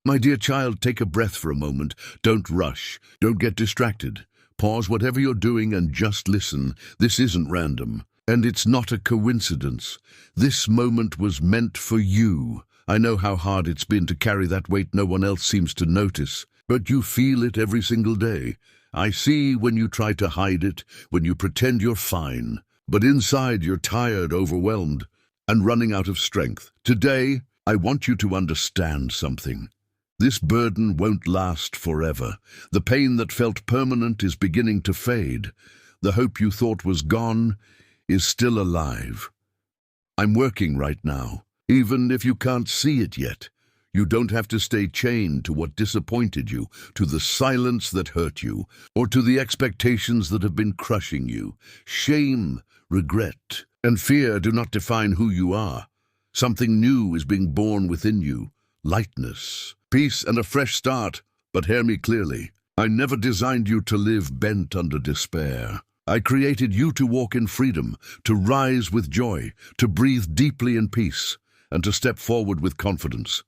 My dear child, take a breath for a moment. Don't rush. Don't get distracted. Pause whatever you're doing and just listen. This isn't random. And it's not a coincidence. This moment was meant for you. I know how hard it's been to carry that weight no one else seems to notice, but you feel it every single day. I see when you try to hide it, when you pretend you're fine, but inside you're tired, overwhelmed, and running out of strength. Today, I want you to understand something. This burden won't last forever. The pain that felt permanent is beginning to fade. The hope you thought was gone is still alive. I'm working right now, even if you can't see it yet. You don't have to stay chained to what disappointed you, to the silence that hurt you, or to the expectations that have been crushing you. Shame, regret, and fear do not define who you are. Something new is being born within you. Lightness, peace, and a fresh start. But hear me clearly. I never designed you to live bent under despair. I created you to walk in freedom, to rise with joy, to breathe deeply in peace, and to step forward with confidence.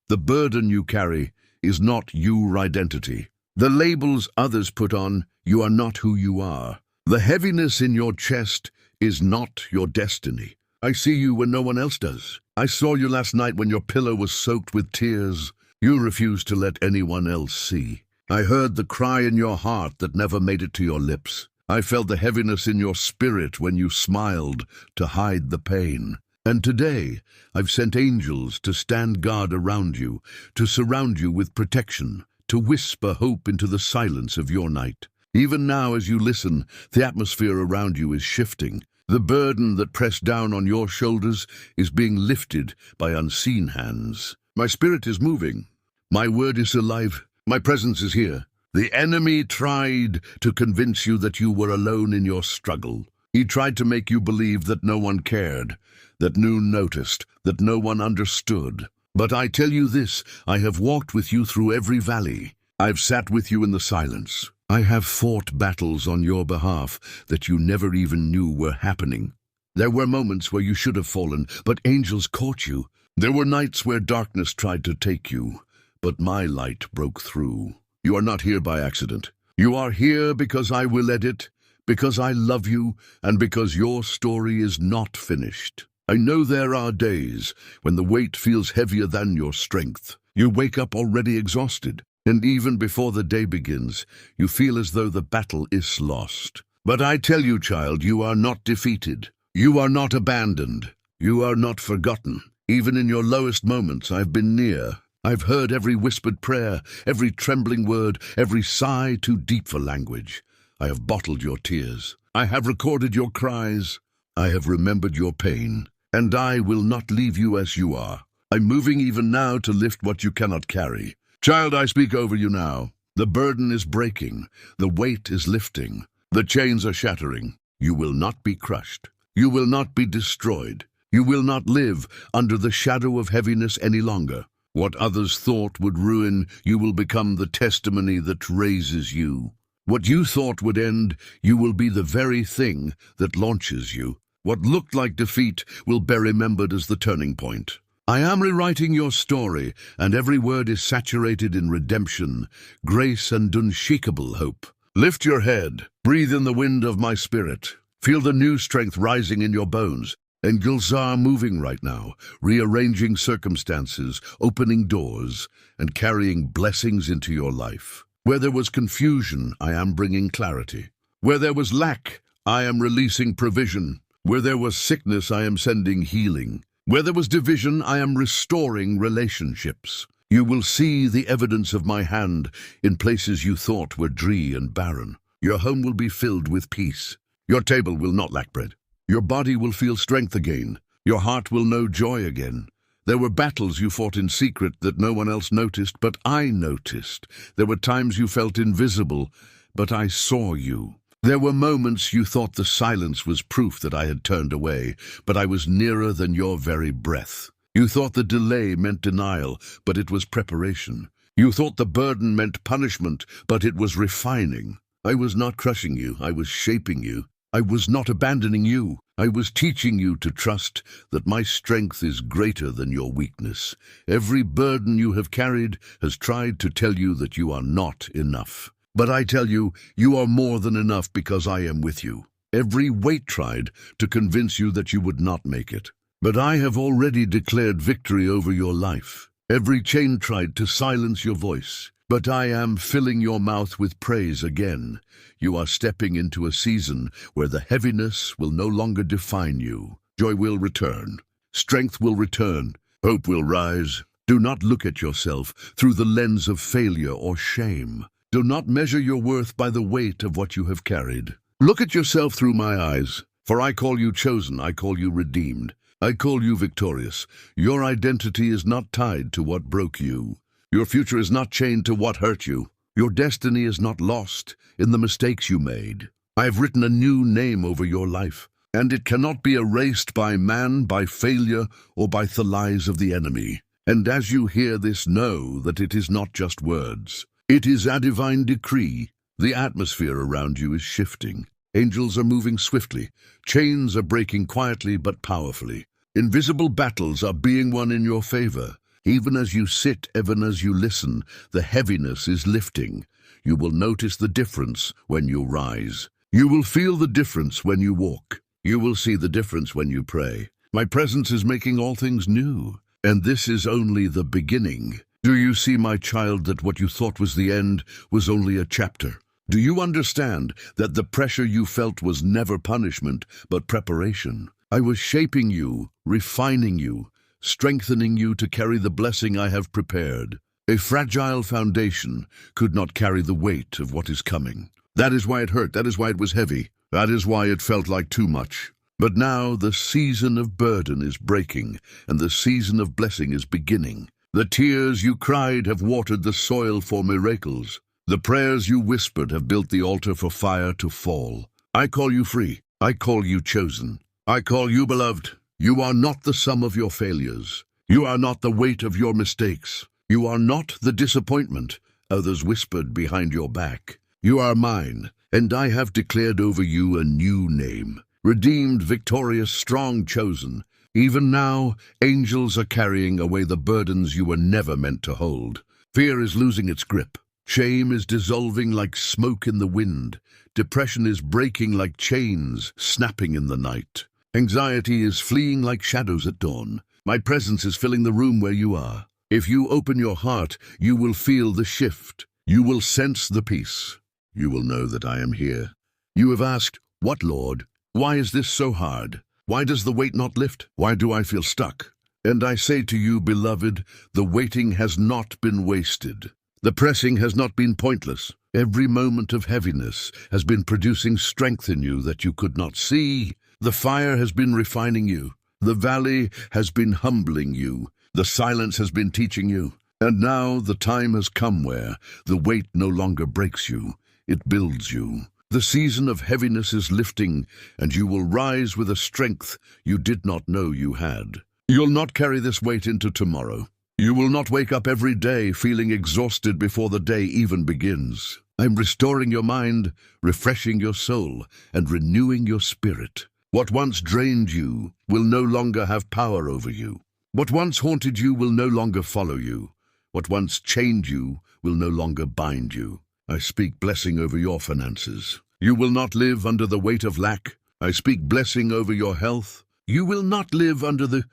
The burden you carry is not your identity. The labels others put on, you are not who you are. The heaviness in your chest is not your destiny. I see you when no one else does. I saw you last night when your pillow was soaked with tears. You refused to let anyone else see. I heard the cry in your heart that never made it to your lips. I felt the heaviness in your spirit when you smiled to hide the pain. And today, I've sent angels to stand guard around you, to surround you with protection, to whisper hope into the silence of your night. Even now, as you listen, the atmosphere around you is shifting. The burden that pressed down on your shoulders is being lifted by unseen hands. My spirit is moving. My word is alive. My presence is here. The enemy tried to convince you that you were alone in your struggle. He tried to make you believe that no one cared, that no one noticed, that no one understood. But I tell you this, I have walked with you through every valley. I've sat with you in the silence. I have fought battles on your behalf that you never even knew were happening. There were moments where you should have fallen, but angels caught you. There were nights where darkness tried to take you, but my light broke through. You are not here by accident. You are here because I will edit, because I love you, and because your story is not finished. I know there are days when the weight feels heavier than your strength. You wake up already exhausted, and even before the day begins, you feel as though the battle is lost. But I tell you, child, you are not defeated. You are not abandoned. You are not forgotten. Even in your lowest moments, I've been near. I've heard every whispered prayer, every trembling word, every sigh too deep for language. I have bottled your tears. I have recorded your cries. I have remembered your pain. And I will not leave you as you are. I'm moving even now to lift what you cannot carry. Child, I speak over you now. The burden is breaking. The weight is lifting. The chains are shattering. You will not be crushed. You will not be destroyed. You will not live under the shadow of heaviness any longer. What others thought would ruin, you will become the testimony that raises you. What you thought would end, you will be the very thing that launches you. What looked like defeat will be remembered as the turning point. I am rewriting your story, and every word is saturated in redemption, grace, and unshakable hope. Lift your head, breathe in the wind of my spirit. Feel the new strength rising in your bones. Angels are moving right now, rearranging circumstances, opening doors, and carrying blessings into your life. Where there was confusion, I am bringing clarity. Where there was lack, I am releasing provision. Where there was sickness, I am sending healing. Where there was division, I am restoring relationships. You will see the evidence of my hand in places you thought were dry and barren. Your home will be filled with peace. Your table will not lack bread. Your body will feel strength again. Your heart will know joy again. There were battles you fought in secret that no one else noticed, but I noticed. There were times you felt invisible, but I saw you. There were moments you thought the silence was proof that I had turned away, but I was nearer than your very breath. You thought the delay meant denial, but it was preparation. You thought the burden meant punishment, but it was refining. I was not crushing you, I was shaping you. I was not abandoning you. I was teaching you to trust that my strength is greater than your weakness. Every burden you have carried has tried to tell you that you are not enough. But I tell you, you are more than enough because I am with you. Every weight tried to convince you that you would not make it. But I have already declared victory over your life. Every chain tried to silence your voice. But I am filling your mouth with praise again. You are stepping into a season where the heaviness will no longer define you. Joy will return. Strength will return. Hope will rise. Do not look at yourself through the lens of failure or shame. Do not measure your worth by the weight of what you have carried. Look at yourself through my eyes, for I call you chosen, I call you redeemed, I call you victorious. Your identity is not tied to what broke you. Your future is not chained to what hurt you. Your destiny is not lost in the mistakes you made. I have written a new name over your life, and it cannot be erased by man, by failure, or by the lies of the enemy. And as you hear this, know that it is not just words. It is a divine decree. The atmosphere around you is shifting. Angels are moving swiftly. Chains are breaking quietly but powerfully. Invisible battles are being won in your favor. Even as you sit, even as you listen, the heaviness is lifting. You will notice the difference when you rise. You will feel the difference when you walk. You will see the difference when you pray. My presence is making all things new, and this is only the beginning. Do you see, my child, that what you thought was the end was only a chapter? Do you understand that the pressure you felt was never punishment, but preparation? I was shaping you, refining you, strengthening you to carry the blessing I have prepared. A fragile foundation could not carry the weight of what is coming. That is why it hurt. That is why it was heavy. That is why it felt like too much. But now the season of burden is breaking, and the season of blessing is beginning. The tears you cried have watered the soil for miracles. The prayers you whispered have built the altar for fire to fall. I call you free. I call you chosen. I call you beloved. You are not the sum of your failures. You are not the weight of your mistakes. You are not the disappointment others whispered behind your back. You are mine, and I have declared over you a new name. Redeemed, victorious, strong, chosen. Even now, angels are carrying away the burdens you were never meant to hold. Fear is losing its grip. Shame is dissolving like smoke in the wind. Depression is breaking like chains snapping in the night. Anxiety is fleeing like shadows at dawn. My presence is filling the room where you are. If you open your heart, you will feel the shift. You will sense the peace. You will know that I am here. You have asked, "What, Lord? Why is this so hard? Why does the weight not lift? Why do I feel stuck?" And I say to you, beloved, the waiting has not been wasted. The pressing has not been pointless. Every moment of heaviness has been producing strength in you that you could not see. The fire has been refining you. The valley has been humbling you. The silence has been teaching you. And now the time has come where the weight no longer breaks you. It builds you. The season of heaviness is lifting, and you will rise with a strength you did not know you had. You'll not carry this weight into tomorrow. You will not wake up every day feeling exhausted before the day even begins. I'm restoring your mind, refreshing your soul, and renewing your spirit. What once drained you will no longer have power over you. What once haunted you will no longer follow you. What once chained you will no longer bind you. I speak blessing over your finances. You will not live under the weight of lack. I speak blessing over your health. You will not live under the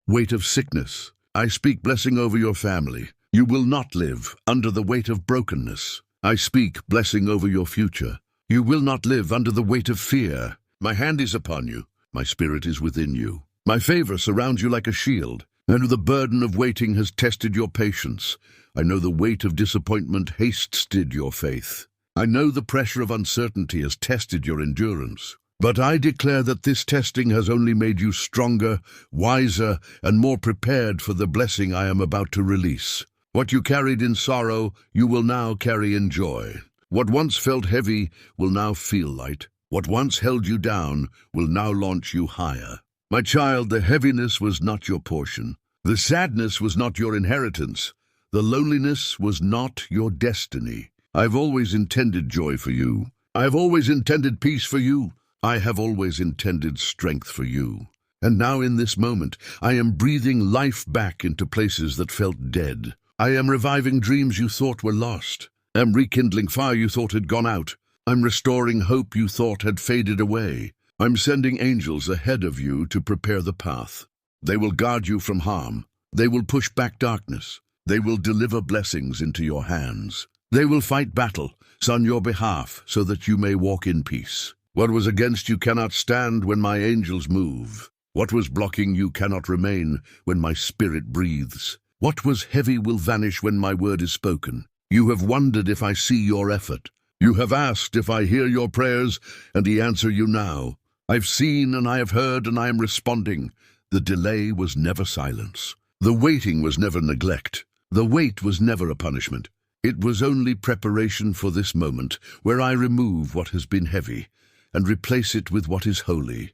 weight of sickness. I speak blessing over your family. You will not live under the weight of brokenness. I speak blessing over your future. You will not live under the weight of fear. My hand is upon you. My spirit is within you. My favor surrounds you like a shield. And the burden of waiting has tested your patience. I know the weight of disappointment hasted your faith. I know the pressure of uncertainty has tested your endurance. But I declare that this testing has only made you stronger, wiser, and more prepared for the blessing I am about to release. What you carried in sorrow, you will now carry in joy. What once felt heavy will now feel light. What once held you down will now launch you higher. My child, the heaviness was not your portion. The sadness was not your inheritance. The loneliness was not your destiny. I've always intended joy for you. I've always intended peace for you. I have always intended strength for you. And now in this moment, I am breathing life back into places that felt dead. I am reviving dreams you thought were lost. I'm rekindling fire you thought had gone out. I'm restoring hope you thought had faded away. I'm sending angels ahead of you to prepare the path. They will guard you from harm. They will push back darkness. They will deliver blessings into your hands. They will fight battles on your behalf so that you may walk in peace. What was against you cannot stand when my angels move. What was blocking you cannot remain when my spirit breathes. What was heavy will vanish when my word is spoken. You have wondered if I see your effort. You have asked if I hear your prayers, and I answer you now. I've seen and I have heard and I am responding. The delay was never silence. The waiting was never neglect. The wait was never a punishment. It was only preparation for this moment where I remove what has been heavy and replace it with what is holy.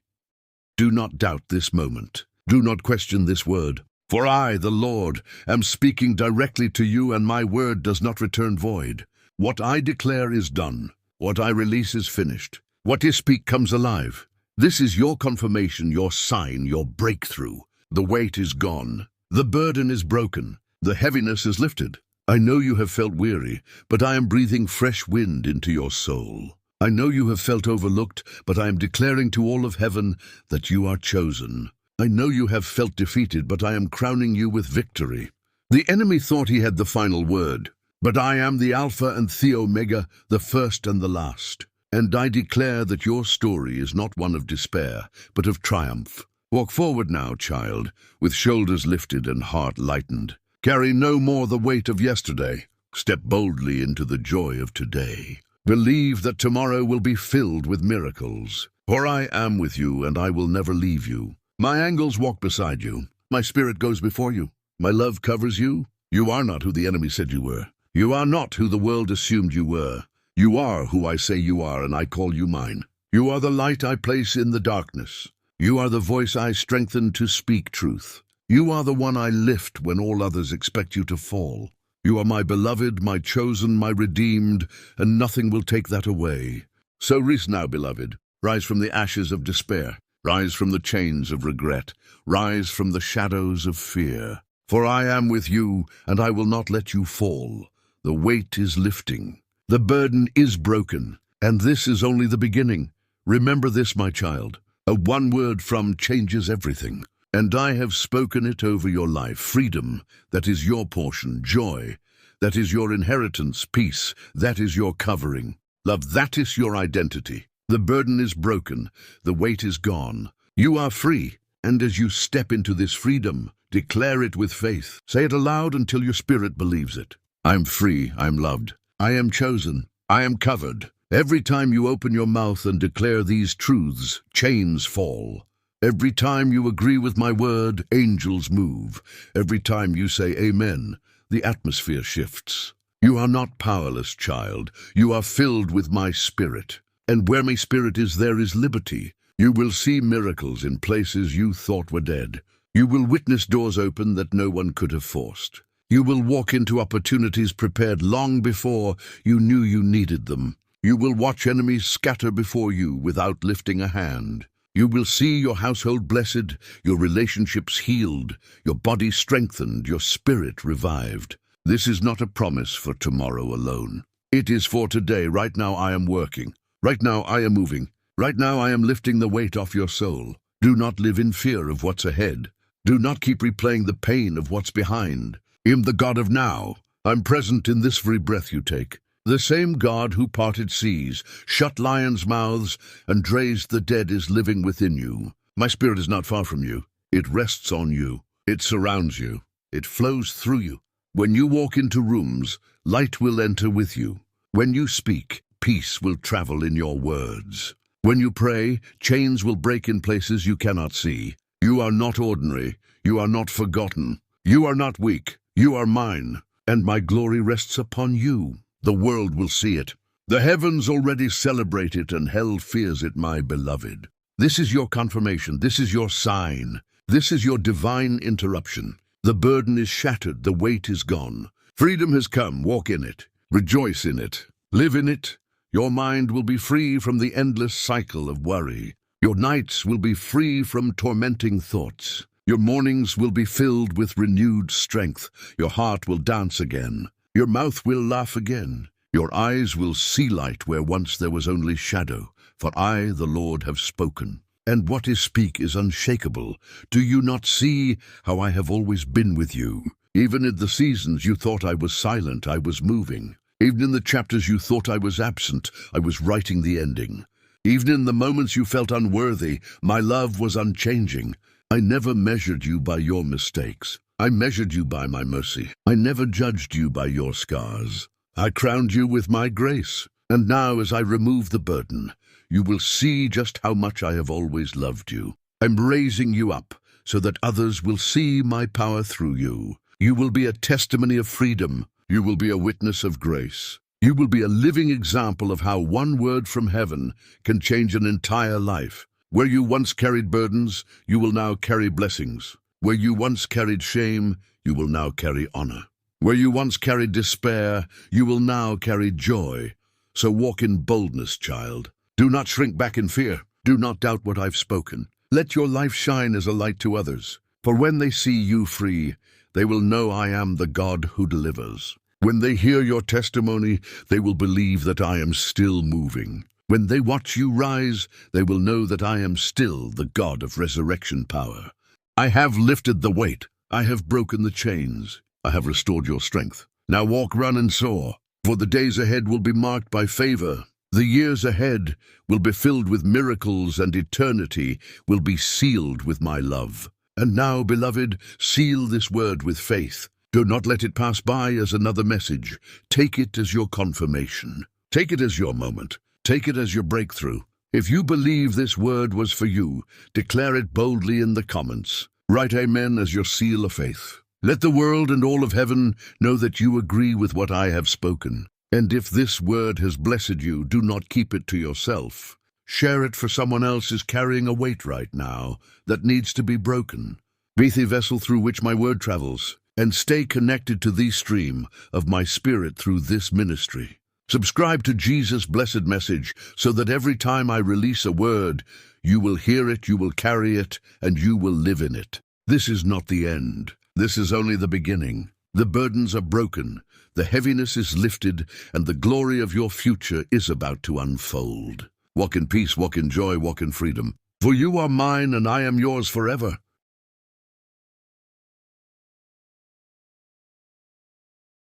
Do not doubt this moment. Do not question this word. For I, the Lord, am speaking directly to you, and my word does not return void. What I declare is done. What I release is finished. What I speak comes alive. This is your confirmation, your sign, your breakthrough. The weight is gone. The burden is broken. The heaviness is lifted. I know you have felt weary, but I am breathing fresh wind into your soul. I know you have felt overlooked, but I am declaring to all of heaven that you are chosen. I know you have felt defeated, but I am crowning you with victory. The enemy thought he had the final word, but I am the Alpha and the Omega, the first and the last. And I declare that your story is not one of despair, but of triumph. Walk forward now, child, with shoulders lifted and heart lightened. Carry no more the weight of yesterday. Step boldly into the joy of today. Believe that tomorrow will be filled with miracles. For I am with you, and I will never leave you. My angels walk beside you. My spirit goes before you. My love covers you. You are not who the enemy said you were. You are not who the world assumed you were. You are who I say you are, and I call you mine. You are the light I place in the darkness. You are the voice I strengthen to speak truth. You are the one I lift when all others expect you to fall. You are my beloved, my chosen, my redeemed, and nothing will take that away. So rise now, beloved. Rise from the ashes of despair. Rise from the chains of regret. Rise from the shadows of fear. For I am with you, and I will not let you fall. The weight is lifting. The burden is broken, and this is only the beginning. Remember this, my child. A one word from changes everything. And I have spoken it over your life. Freedom, that is your portion. Joy, that is your inheritance. Peace, that is your covering. Love, that is your identity. The burden is broken. The weight is gone. You are free. And as you step into this freedom, declare it with faith. Say it aloud until your spirit believes it. I'm free. I'm loved. I am chosen. I am covered. Every time you open your mouth and declare these truths, chains fall. Every time you agree with my word, angels move. Every time you say amen, the atmosphere shifts. You are not powerless, child. You are filled with my spirit. And where my spirit is, there is liberty. You will see miracles in places you thought were dead. You will witness doors open that no one could have forced. You will walk into opportunities prepared long before you knew you needed them. You will watch enemies scatter before you without lifting a hand. You will see your household blessed, your relationships healed, your body strengthened, your spirit revived. This is not a promise for tomorrow alone. It is for today. Right now I am working. Right now I am moving. Right now I am lifting the weight off your soul. Do not live in fear of what's ahead. Do not keep replaying the pain of what's behind. I'm the God of now. I'm present in this very breath you take. The same God who parted seas, shut lions' mouths, and raised the dead is living within you. My spirit is not far from you. It rests on you. It surrounds you. It flows through you. When you walk into rooms, light will enter with you. When you speak, peace will travel in your words. When you pray, chains will break in places you cannot see. You are not ordinary. You are not forgotten. You are not weak. You are mine, and my glory rests upon you. The world will see it. The heavens already celebrate it, and hell fears it, my beloved. This is your confirmation. This is your sign. This is your divine interruption. The burden is shattered. The weight is gone. Freedom has come. Walk in it. Rejoice in it. Live in it. Your mind will be free from the endless cycle of worry. Your nights will be free from tormenting thoughts. Your mornings will be filled with renewed strength. Your heart will dance again. Your mouth will laugh again. Your eyes will see light where once there was only shadow. For I, the Lord, have spoken. And what I speak is unshakable. Do you not see how I have always been with you? Even in the seasons you thought I was silent, I was moving. Even in the chapters you thought I was absent, I was writing the ending. Even in the moments you felt unworthy, my love was unchanging. I never measured you by your mistakes. I measured you by my mercy. I never judged you by your scars. I crowned you with my grace. And now, as I remove the burden, you will see just how much I have always loved you. I'm raising you up so that others will see my power through you. You will be a testimony of freedom. You will be a witness of grace. You will be a living example of how one word from heaven can change an entire life. Where you once carried burdens, you will now carry blessings. Where you once carried shame, you will now carry honor. Where you once carried despair, you will now carry joy. So walk in boldness, child. Do not shrink back in fear. Do not doubt what I've spoken. Let your life shine as a light to others. For when they see you free, they will know I am the God who delivers. When they hear your testimony, they will believe that I am still moving. When they watch you rise, they will know that I am still the God of resurrection power. I have lifted the weight. I have broken the chains. I have restored your strength. Now walk, run, and soar. For the days ahead will be marked by favor. The years ahead will be filled with miracles, and eternity will be sealed with my love. And now, beloved, seal this word with faith. Do not let it pass by as another message. Take it as your confirmation. Take it as your moment. Take it as your breakthrough. If you believe this word was for you, declare it boldly in the comments. Write amen as your seal of faith. Let the world and all of heaven know that you agree with what I have spoken. And if this word has blessed you, do not keep it to yourself. Share it, for someone else is carrying a weight right now that needs to be broken. Be the vessel through which my word travels, and stay connected to the stream of my spirit through this ministry. Subscribe to Jesus' blessed message so that every time I release a word, you will hear it, you will carry it, and you will live in it. This is not the end. This is only the beginning. The burdens are broken, the heaviness is lifted, and the glory of your future is about to unfold. Walk in peace, walk in joy, walk in freedom. For you are mine, and I am yours forever.